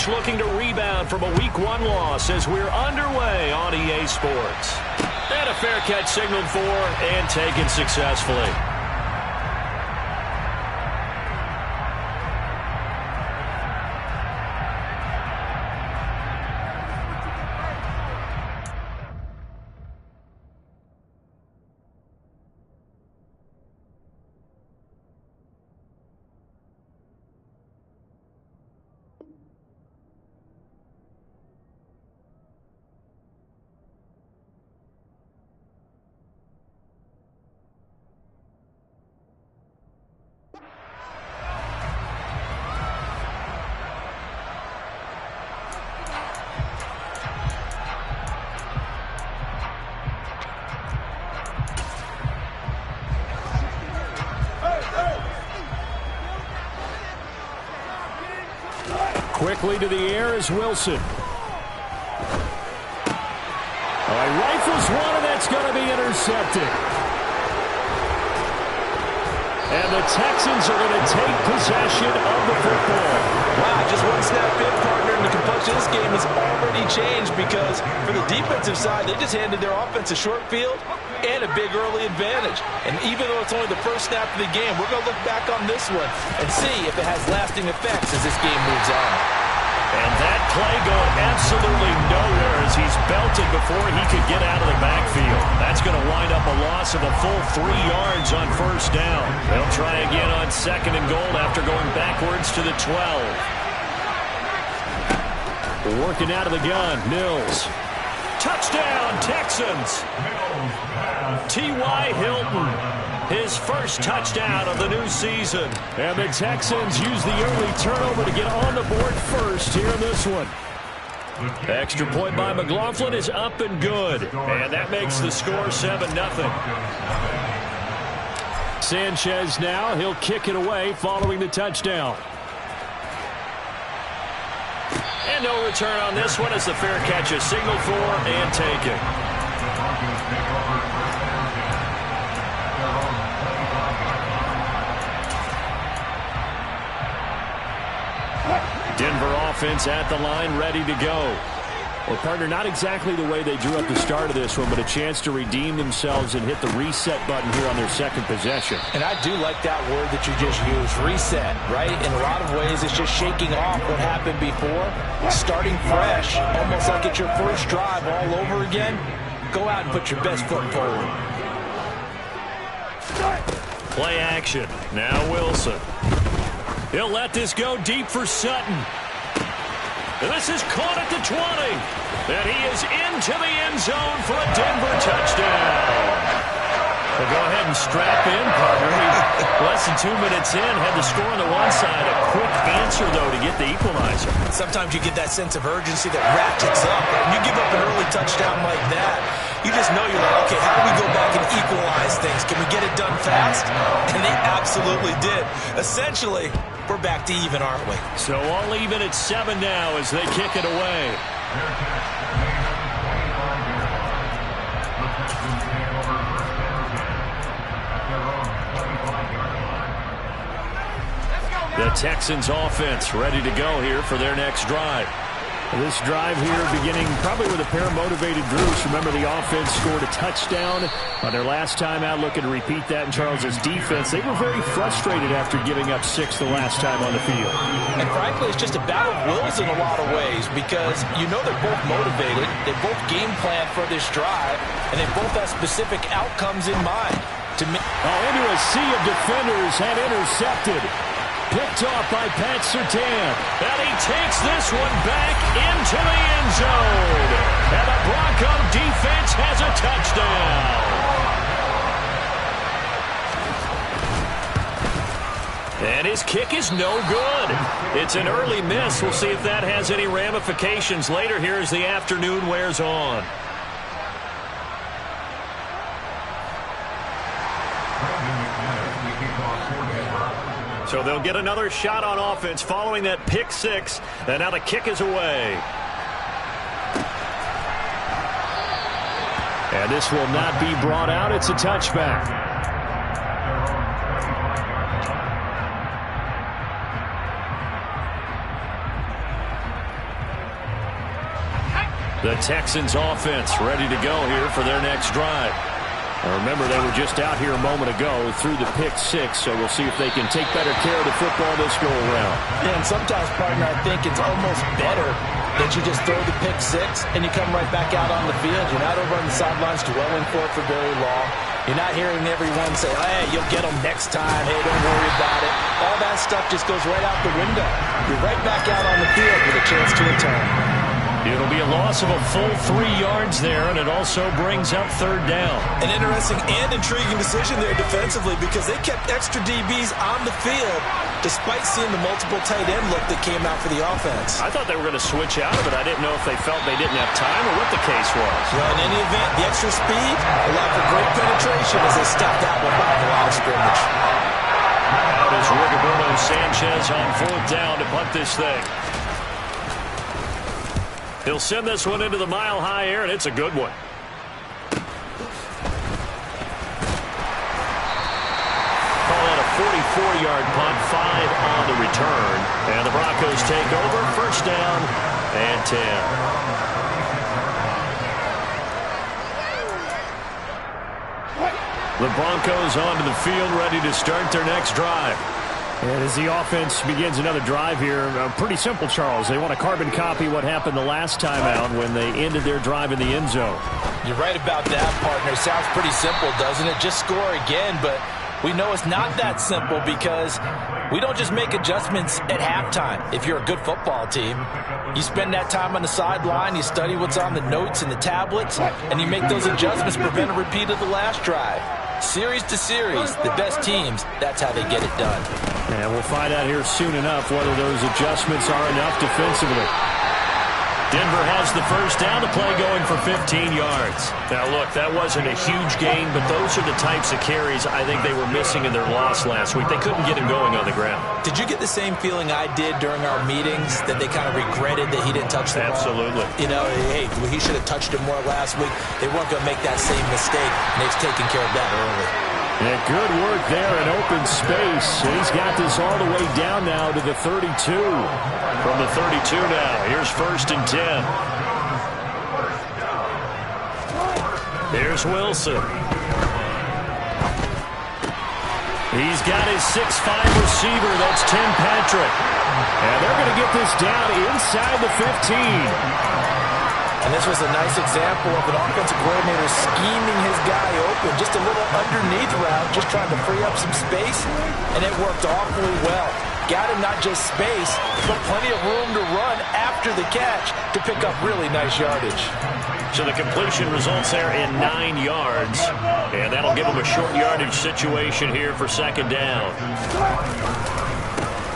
looking to rebound from a Week 1 loss as we're underway on EA Sports. And a fair catch signaled for and taken successfully. Quickly to the air is Wilson. Rifles one, and that's going to be intercepted. And the Texans are going to take possession of the football. Wow, just one snap in, partner, and the complexion of this game has already changed because for the defensive side, they just handed their offense a short field and a big early advantage. And even though it's only the first snap of the game, we're going to look back on this one and see if it has lasting effects as this game moves on. And that play going absolutely nowhere as he's belted before he could get out of the backfield. That's going to wind up a loss of a full 3 yards on first down. They'll try again on 2nd and goal after going backwards to the 12. Working out of the gun, Mills. Touchdown, Texans. T.Y. Hilton, his first touchdown of the new season. And the Texans use the early turnover to get on the board first here in this one. Extra point by McLaughlin is up and good. And that makes the score 7-0. Sanchez now, he'll kick it away following the touchdown. And no return on this one as the fair catch is signaled for and taken. Denver offense at the line, ready to go. Well, partner, not exactly the way they drew up the start of this one, but a chance to redeem themselves and hit the reset button here on their second possession. And I do like that word that you just used, reset, right? In a lot of ways, it's just shaking off what happened before, starting fresh, almost like it's your first drive all over again. Go out and put your best foot forward. Play action. Now Wilson. He'll let this go deep for Sutton. And this is caught at the 20. And he is into the end zone for a Denver touchdown. Well, go ahead and strap in, partner. He's less than 2 minutes in. Had the score on the one side. A quick answer, though, to get the equalizer. Sometimes you get that sense of urgency that ratchets up. When you give up an early touchdown like that, you just know you're like, okay, how do we go back and equalize things? Can we get it done fast? And they absolutely did. Essentially, we're back to even, aren't we? So all even at 7 now as they kick it away. The Texans offense ready to go here for their next drive. This drive here beginning probably with a pair of motivated Bruce. Remember, the offense scored a touchdown on their last time out. Looking to repeat that in Charles's defense. They were very frustrated after giving up 6 the last time on the field. And frankly, it's just a battle of wills in a lot of ways because you know they're both motivated. They both game plan for this drive, and they both have specific outcomes in mind. Into a sea of defenders and intercepted. Picked off by Pat Surtain. And he takes this one back into the end zone. And the Bronco defense has a touchdown. And his kick is no good. It's an early miss. We'll see if that has any ramifications later here as the afternoon wears on. So they'll get another shot on offense following that pick 6. And now the kick is away. And this will not be brought out. It's a touchback. The Texans offense ready to go here for their next drive. Now remember, they were just out here a moment ago through the pick six, so we'll see if they can take better care of the football this go-around. Yeah, and sometimes, partner, I think it's almost better that you just throw the pick six and you come right back out on the field. You're not over on the sidelines dwelling for it for very long. You're not hearing everyone say, hey, you'll get them next time. Hey, don't worry about it. All that stuff just goes right out the window. You're right back out on the field with a chance to return. It'll be a loss of a full 3 yards there, and it also brings up third down. An interesting and intriguing decision there defensively because they kept extra DBs on the field despite seeing the multiple tight end look that came out for the offense. I thought they were going to switch out of it. I didn't know if they felt they didn't have time or what the case was. Well, in any event, the extra speed allowed for great penetration as they stopped that one by the line of scrimmage. Out is Rigoberto Sanchez on fourth down to punt this thing. He'll send this one into the mile-high air, and it's a good one. Call it a 44-yard punt, 5 on the return. And the Broncos take over, first down and 10. The Broncos onto the field, ready to start their next drive. And as the offense begins another drive here, pretty simple, Charles. They want to carbon copy what happened the last time out when they ended their drive in the end zone. You're right about that, partner. Sounds pretty simple, doesn't it? Just score again, but we know it's not that simple because we don't just make adjustments at halftime. If you're a good football team, you spend that time on the sideline, you study what's on the notes and the tablets, and you make those adjustments to prevent a repeat of the last drive. Series to series, the best teams, that's how they get it done. And we'll find out here soon enough whether those adjustments are enough defensively. Denver has the first down, the play going for 15 yards. Now, look, that wasn't a huge gain, but those are the types of carries I think they were missing in their loss last week. They couldn't get him going on the ground. Did you get the same feeling I did during our meetings, that they kind of regretted that he didn't touch the ball? Absolutely. You know, hey, he should have touched it more last week. They weren't going to make that same mistake, and they've taken care of that early. Yeah, good work there in open space. He's got this all the way down now to the 32. From the 32 now, here's first and 10. Here's Wilson. He's got his 6'5 receiver. That's Tim Patrick. And they're going to get this down inside the 15. And this was a nice example of an offensive coordinator scheming his guy open. Just a little underneath route, just trying to free up some space, and it worked awfully well. Got him not just space, but plenty of room to run after the catch to pick up really nice yardage. So the completion results there in 9 yards, and that'll give him a short yardage situation here for second down.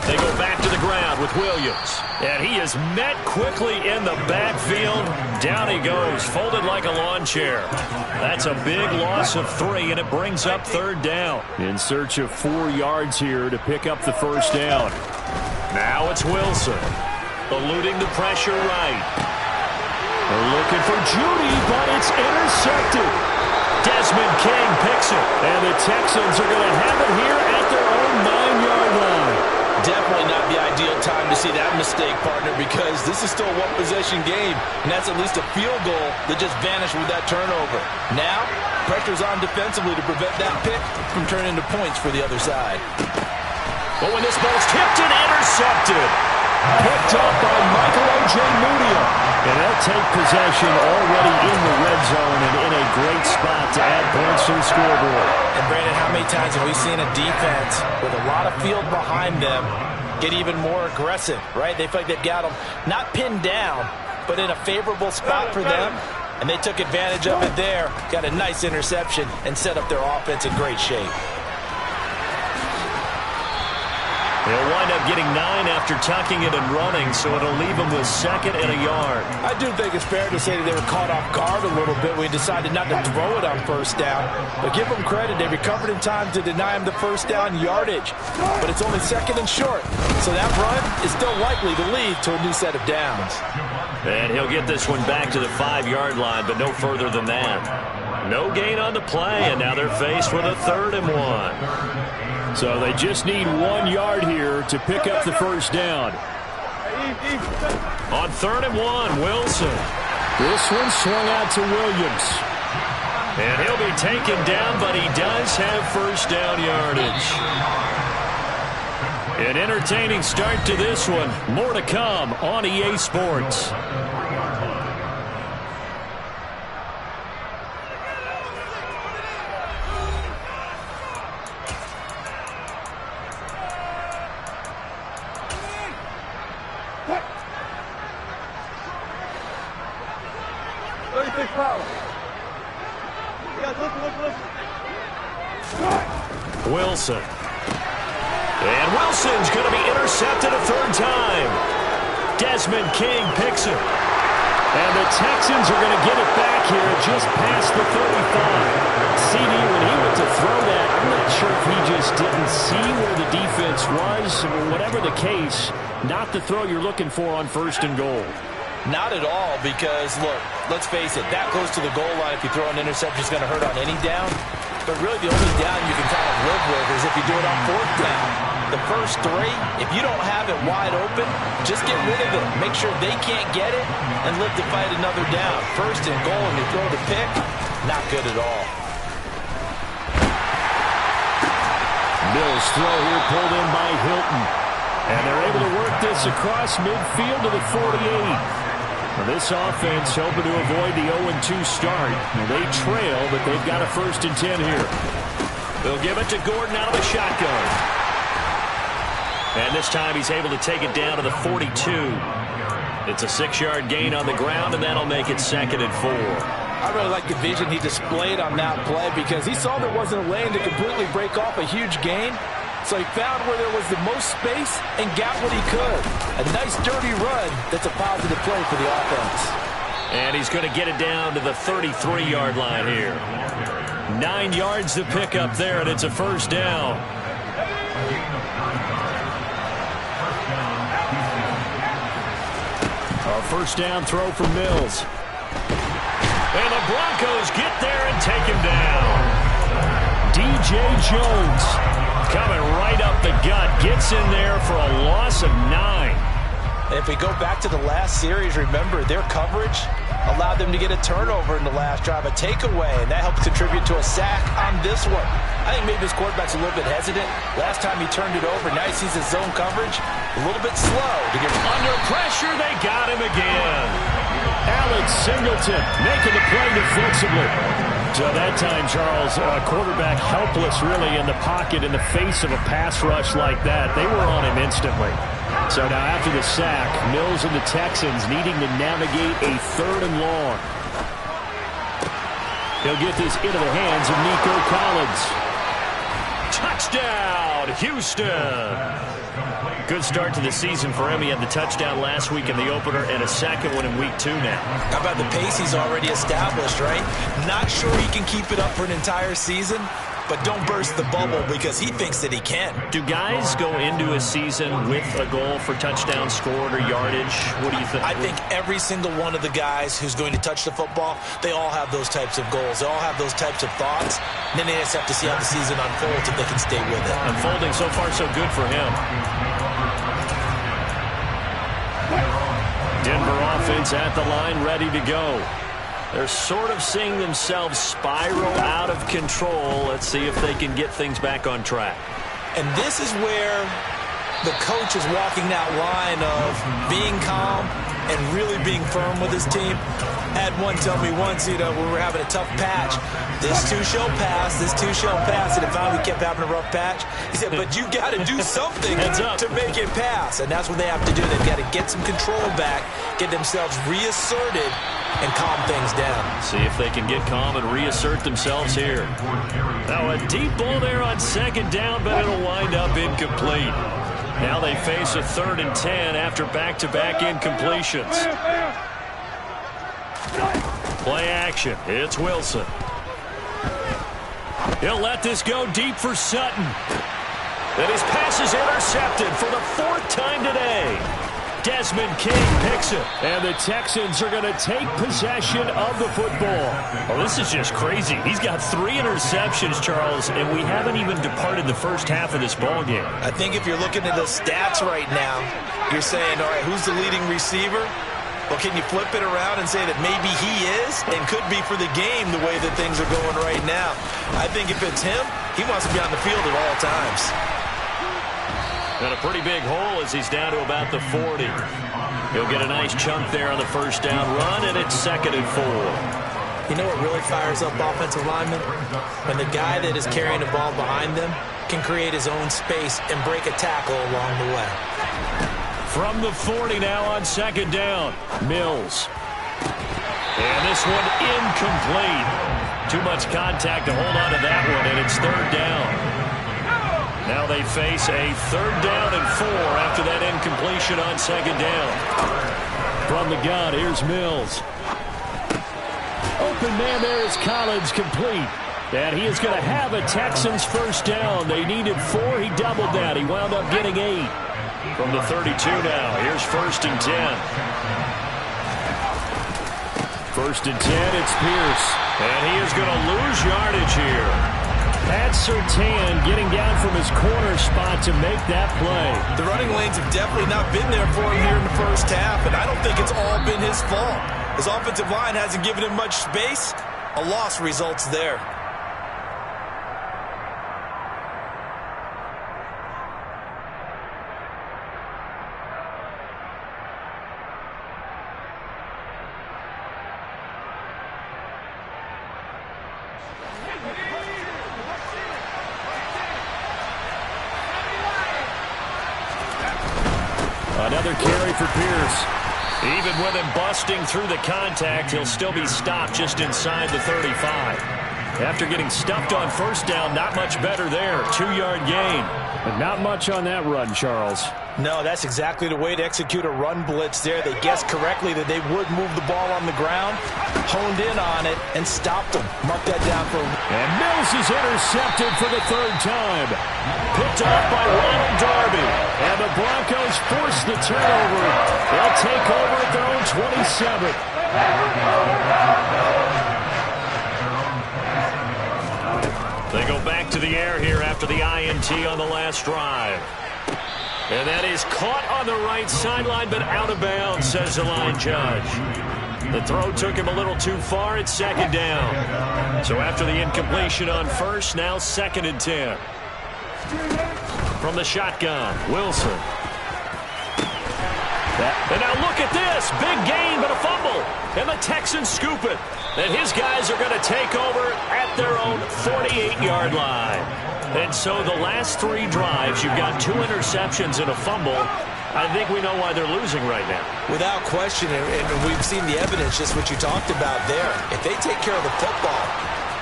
They go back to the ground with Williams. And he is met quickly in the backfield. Down he goes, folded like a lawn chair. That's a big loss of 3, and it brings up third down. In search of 4 yards here to pick up the first down. Now it's Wilson. Eluding the pressure right. They're looking for Judy, but it's intercepted. Desmond King picks it. And the Texans are going to have it here at their own 9-yard line. Definitely not the ideal time to see that mistake, partner, because this is still a one-possession game, and that's at least a field goal that just vanished with that turnover. Now, pressure's on defensively to prevent that pick from turning into points for the other side. But when this ball's tipped and intercepted, picked up by Michael O.J. Mudia. And they'll take possession already in the red zone and in a great spot to add points to the scoreboard. And Brandon, how many times have we seen a defense with a lot of field behind them get even more aggressive, right? They feel like they've got them not pinned down, but in a favorable spot for them. And they took advantage of it there, got a nice interception, and set up their offense in great shape. They'll wind up getting 9 after tucking it and running, so it'll leave them with 2nd and a yard. I do think it's fair to say that they were caught off guard a little bit when we decided not to throw it on first down. But give them credit, they recovered in time to deny him the first down yardage. But it's only 2nd and short, so that run is still likely to lead to a new set of downs. And he'll get this one back to the 5-yard line, but no further than that. No gain on the play, and now they're faced with a 3rd and 1. So they just need 1 yard here to pick up the first down. On 3rd and 1, Wilson. This one swung out to Williams. And he'll be taken down, but he does have first down yardage. An entertaining start to this one. More to come on EA Sports. Wilson. And Wilson's going to be intercepted a third time. Desmond King picks it. And the Texans are going to get it back here just past the 35. CD, when he went to throw that, I'm not sure if he just didn't see where the defense was. Whatever the case, not the throw you're looking for on first and goal. Not at all, because, look, let's face it, that close to the goal line, if you throw an interception, is going to hurt on any down. But really the only down you can kind of live with is if you do it on fourth down. The first three, if you don't have it wide open, just get rid of it. Make sure they can't get it and live to fight another down. First and goal, and you throw the pick, not good at all. Mills' throw here pulled in by Hilton. And they're able to work this across midfield to the 48. Well, this offense hoping to avoid the 0-2 start. They trail, but they've got a 1st and 10 here. They'll give it to Gordon out of the shotgun. And this time he's able to take it down to the 42. It's a 6-yard gain on the ground, and that'll make it 2nd and 4. I really like the vision he displayed on that play because he saw there wasn't a lane to completely break off a huge gain. So he found where there was the most space and got what he could. A nice dirty run that's a positive play for the offense. And he's going to get it down to the 33-yard line here. 9 yards to pick up there, and it's a first down. A first down throw from Mills. And the Broncos get there and take him down. DJ Jones coming right up the gut, gets in there for a loss of 9. And if we go back to the last series, remember, their coverage allowed them to get a turnover in the last drive, a takeaway, and that helped contribute to a sack on this one. I think maybe his quarterback's a little bit hesitant. Last time he turned it over, now he sees his zone coverage a little bit slow to get under pressure. They got him again. Alex Singleton making the play defensively. So that time, Charles, quarterback helpless really in the pocket in the face of a pass rush like that. They were on him instantly. So now after the sack, Mills and the Texans needing to navigate a 3rd and long. He'll get this into the hands of Nico Collins. Touchdown, Houston. Good start to the season for him. He had the touchdown last week in the opener and a second one in week 2 now. How about the pace he's already established, right? Not sure he can keep it up for an entire season, but don't burst the bubble because he thinks that he can. Do guys go into a season with a goal for touchdown scored or yardage? What do you think? I think every single one of the guys who's going to touch the football, they all have those types of goals. They all have those types of thoughts. And then they just have to see how the season unfolds if they can stay with it. Unfolding so far so good for him. Denver offense at the line, ready to go. They're sort of seeing themselves spiral out of control. Let's see if they can get things back on track. And this is where the coach is walking that line of being calm and really being firm with his team. Had one tell me once, when we were having a tough patch, this too shall pass, this too shall pass, and it finally kept having a rough patch. He said, but you got to do something to make it pass, and that's what they have to do. They've got to get some control back, get themselves reasserted, and calm things down. See if they can get calm and reassert themselves here. Now a deep ball there on 2nd down, but it'll wind up incomplete. Now they face a 3rd and 10 after back-to-back incompletions. Play action. It's Wilson. He'll let this go deep for Sutton. And his pass is intercepted for the 4th time today. Desmond King picks it. And the Texans are going to take possession of the football. Well, this is just crazy. He's got 3 interceptions, Charles, and we haven't even departed the first half of this ballgame. I think if you're looking at the stats right now, you're saying, all right, who's the leading receiver? Well, can you flip it around and say that maybe he is and could be for the game the way that things are going right now? I think if it's him, he wants to be on the field at all times. Got a pretty big hole as he's down to about the 40. He'll get a nice chunk there on the first down run, and it's 2nd and 4. You know what really fires up offensive linemen? When the guy that is carrying the ball behind them can create his own space and break a tackle along the way. From the 40 now on 2nd down, Mills. And this one incomplete. Too much contact to hold on to that one, and it's 3rd down. Now they face a 3rd down and 4 after that incompletion on 2nd down. From the gun, here's Mills. Open man there is Collins, complete. And he is going to have a Texans first down. They needed 4. He doubled that. He wound up getting 8. From the 32 now, here's 1st and 10. 1st and 10, it's Pierce. And he is going to lose yardage here. Pat Surtain getting down from his corner spot to make that play. The running lanes have definitely not been there for him here in the first half, and I don't think it's all been his fault. His offensive line hasn't given him much space. A loss results there. Another carry for Pierce. Even with him busting through the contact, he'll still be stopped just inside the 35. After getting stuffed on first down, not much better there. 2-yard gain. But not much on that run, Charles. No, that's exactly the way to execute a run blitz there. They guessed correctly that they would move the ball on the ground, honed in on it, and stopped them. Mark that down for him. And Mills is intercepted for the 3rd time. Picked off by Ronald Darby. And the Broncos force the turnover. They'll take over at their own 27. They go back to the air here after the INT on the last drive. And that is caught on the right sideline, but out of bounds, says the line judge. The throw took him a little too far. It's 2nd down. So after the incompletion on first, now 2nd and 10. From the shotgun, Wilson. And now look at this. Big gain, but a fumble. And the Texans scoop it. And his guys are going to take over at their own 48-yard line. And so the last 3 drives, you've got 2 interceptions and a fumble. I think we know why they're losing right now. Without question, and we've seen the evidence, just what you talked about there. If they take care of the football,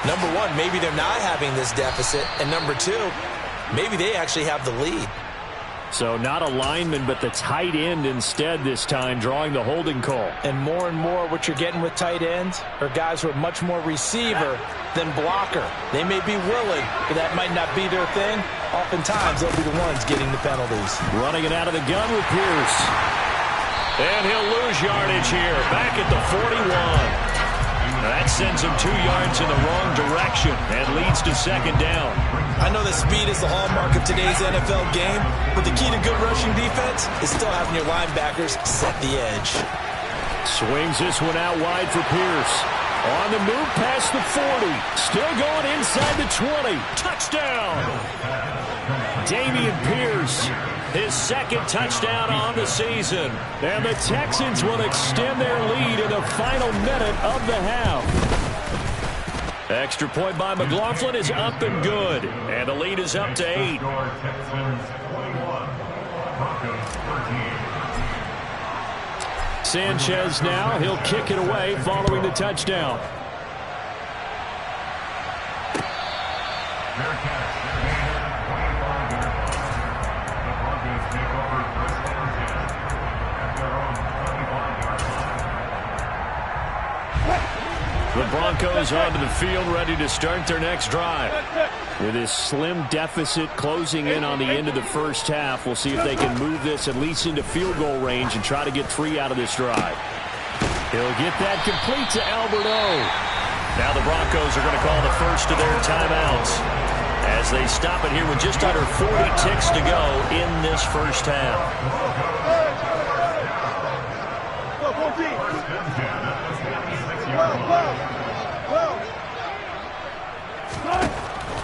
number one, maybe they're not having this deficit. And number 2, maybe they actually have the lead. So not a lineman, but the tight end instead this time, drawing the holding call. And more what you're getting with tight ends are guys who are much more receiver than blocker. They may be willing, but that might not be their thing. Oftentimes, they'll be the ones getting the penalties. Running it out of the gun with Pierce. And he'll lose yardage here, back at the 41. That sends him 2 yards in the wrong direction and leads to 2nd down. I know that speed is the hallmark of today's NFL game, but the key to good rushing defense is still having your linebackers set the edge. Swings this one out wide for Pierce. On the move past the 40. Still going inside the 20. Touchdown! Damian Pierce. His 2nd touchdown on the season. And the Texans will extend their lead in the final minute of the half. Extra point by McLaughlin is up and good. And the lead is up to 8. Sanchez now. He'll kick it away following the touchdown. The Broncos onto the field, ready to start their next drive. With this slim deficit closing in on the end of the first half, we'll see if they can move this at least into field goal range and try to get 3 out of this drive. He'll get that complete to Albert O. Now the Broncos are going to call the first of their timeouts as they stop it here with just under 40 ticks to go in this first half.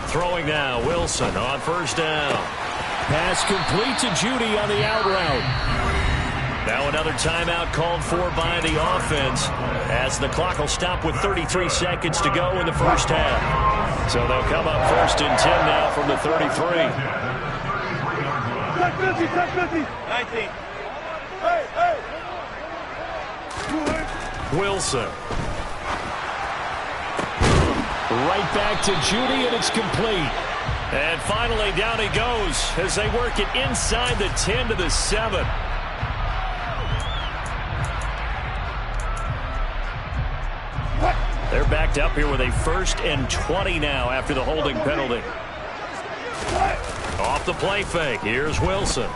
Throwing now, Wilson on first down. Pass complete to Judy on the out route. Now another timeout called for by the offense as the clock will stop with 33 seconds to go in the first half. So they'll come up first and 10 now from the 33. 19. Wilson. Right back to Judy, and it's complete. And finally, down he goes as they work it inside the 10 to the 7. They're backed up here with a 1st and 20 now after the holding penalty. Off the play fake, here's Wilson.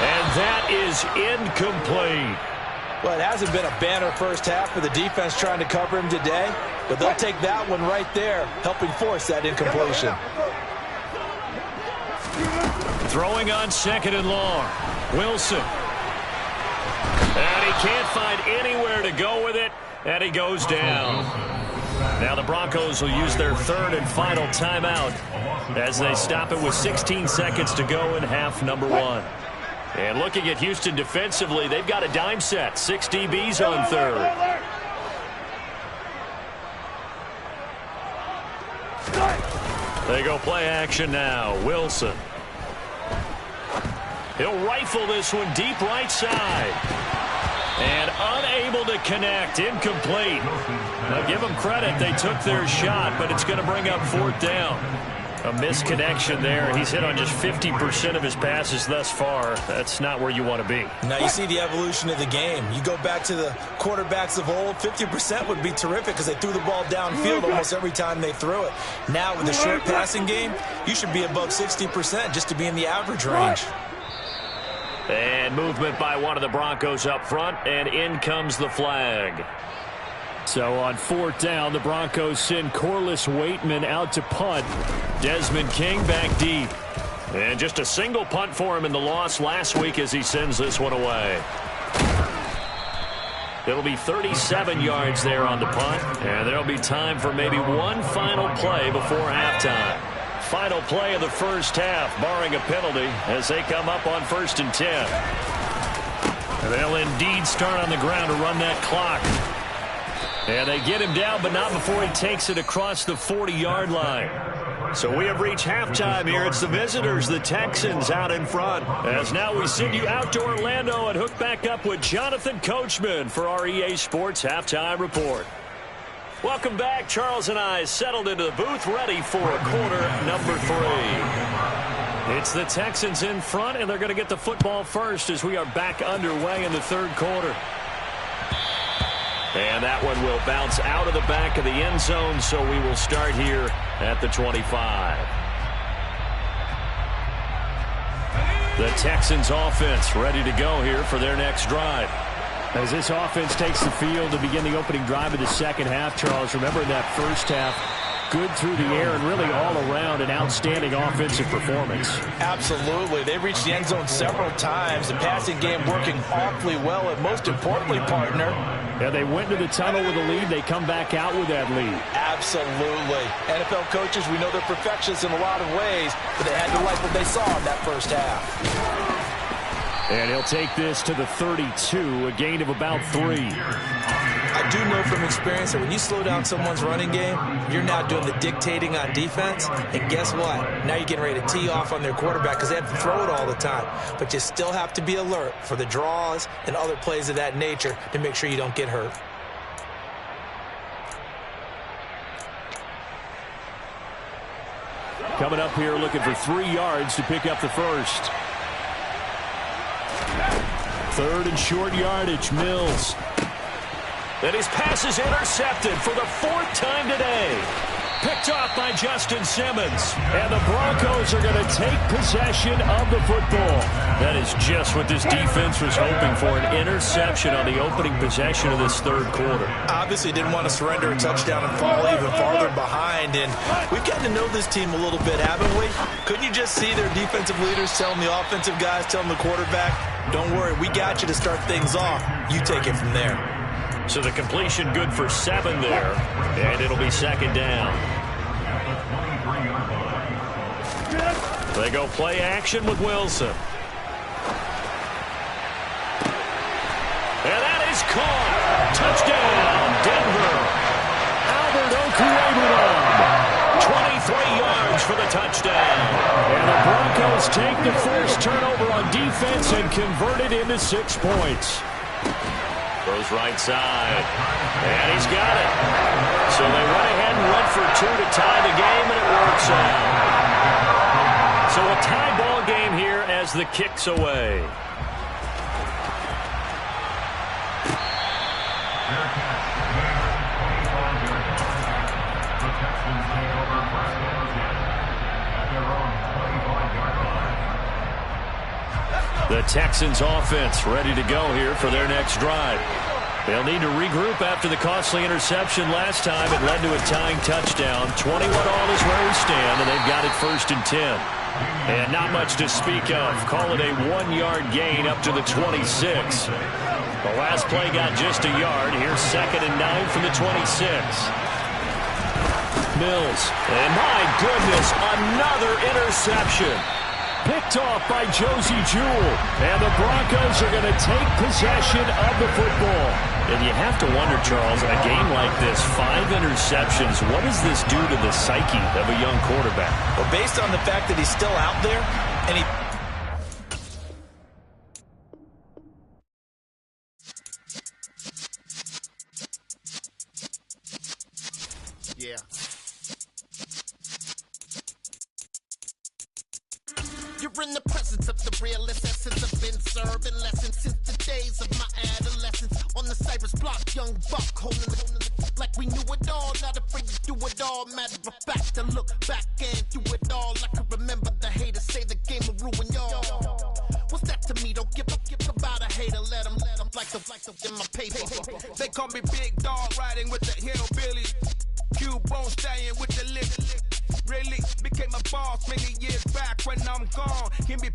And that is incomplete. Well, it hasn't been a banner first half for the defense trying to cover him today, but they'll take that one right there, helping force that incompletion. Throwing on 2nd and long. Wilson. And he can't find anywhere to go with it, and he goes down. Now the Broncos will use their 3rd and final timeout as they stop it with 16 seconds to go in half number 1. And looking at Houston defensively, they've got a dime set. 6 DBs on 3rd. They go play action now. Wilson. He'll rifle this one deep right side. And unable to connect. Incomplete. Now give them credit. They took their shot, but it's going to bring up 4th down. A misconnection there. He's hit on just 50% of his passes thus far. That's not where you want to be. Now you see the evolution of the game. You go back to the quarterbacks of old, 50% would be terrific because they threw the ball downfield almost every time they threw it. Now with the short passing game, you should be above 60% just to be in the average range. And movement by one of the Broncos up front, and in comes the flag. So on 4th down, the Broncos send Corliss Waitman out to punt. Desmond King back deep. And just a single punt for him in the loss last week as he sends this one away. It'll be 37 yards there on the punt, and there'll be time for maybe one final play before halftime. Final play of the first half, barring a penalty, as they come up on 1st and 10. And they'll indeed start on the ground to run that clock. And they get him down, but not before he takes it across the 40-yard line. So we have reached halftime here. It's the visitors, the Texans, out in front. As now we send you out to Orlando and hook back up with Jonathan Coachman for our EA Sports Halftime Report. Welcome back. Charles and I settled into the booth, ready for quarter number 3. It's the Texans in front, and they're going to get the football first as we are back underway in the 3rd quarter. And that one will bounce out of the back of the end zone, so we will start here at the 25. The Texans offense ready to go here for their next drive. As this offense takes the field to begin the opening drive of the second half, Charles, remember in that first half, good through the air and really all around an outstanding offensive performance. Absolutely. They've reached the end zone several times. The passing game working awfully well, and most importantly, partner. Yeah, they went to the tunnel with a lead. They come back out with that lead. Absolutely. NFL coaches, we know they're perfectionists in a lot of ways, but they had to like what they saw in that first half. And he'll take this to the 32, a gain of about 3. I do know from experience that when you slow down someone's running game, you're now doing the dictating on defense. And guess what? Now you're getting ready to tee off on their quarterback because they have to throw it all the time. But you still have to be alert for the draws and other plays of that nature to make sure you don't get hurt. Coming up here looking for 3 yards to pick up the first. 3rd and short yardage, Mills. And his pass is intercepted for the 4th time today. Picked off by Justin Simmons. And the Broncos are going to take possession of the football. That is just what this defense was hoping for, an interception on the opening possession of this 3rd quarter. Obviously didn't want to surrender a touchdown and fall even farther behind. mind. And we've gotten to know this team a little bit, haven't we? Couldn't you just see their defensive leaders telling the offensive guys, telling the quarterback, don't worry, we got you to start things off. You take it from there. So the completion good for 7 there, and it'll be 2nd down. They go play action with Wilson. And that is caught. Touchdown, Denver. Albert Okuegbunam, 23 yards for the touchdown. And the Broncos take the first turnover on defense and convert it into 6 points. Goes right side. And he's got it. So they went ahead and went for 2 to tie the game, and it works out. So a tie ball game here as the kick's away. The Texans offense ready to go here for their next drive. They'll need to regroup after the costly interception last time. It led to a tying touchdown. 21 all is where we stand, and they've got it 1st and 10. And not much to speak of. Call it a 1-yard gain up to the 26. The last play got just a yard. Here's 2nd and 9 from the 26. Mills. And my goodness, another interception. Picked off by Josie Jewell. And the Broncos are going to take possession of the football. And you have to wonder, Charles, in a game like this, 5 interceptions, what does this do to the psyche of a young quarterback? Well, based on the fact that he's still out there, and he... Yeah. You're in the presence of the realest essence. I've been serving lessons since the days of my adolescence. On the Cypress block, young buck holding the like we knew it all. Not afraid to do it all. Matter of fact, to look back and do it all. I can remember the haters say the game will ruin y'all. What's that to me? Don't give about a hater. Let them like the in my paper. They call me Big Dog, riding with the hillbilly. Q-Bone staying with the lick. Really became a boss many years back when I'm gone. Give me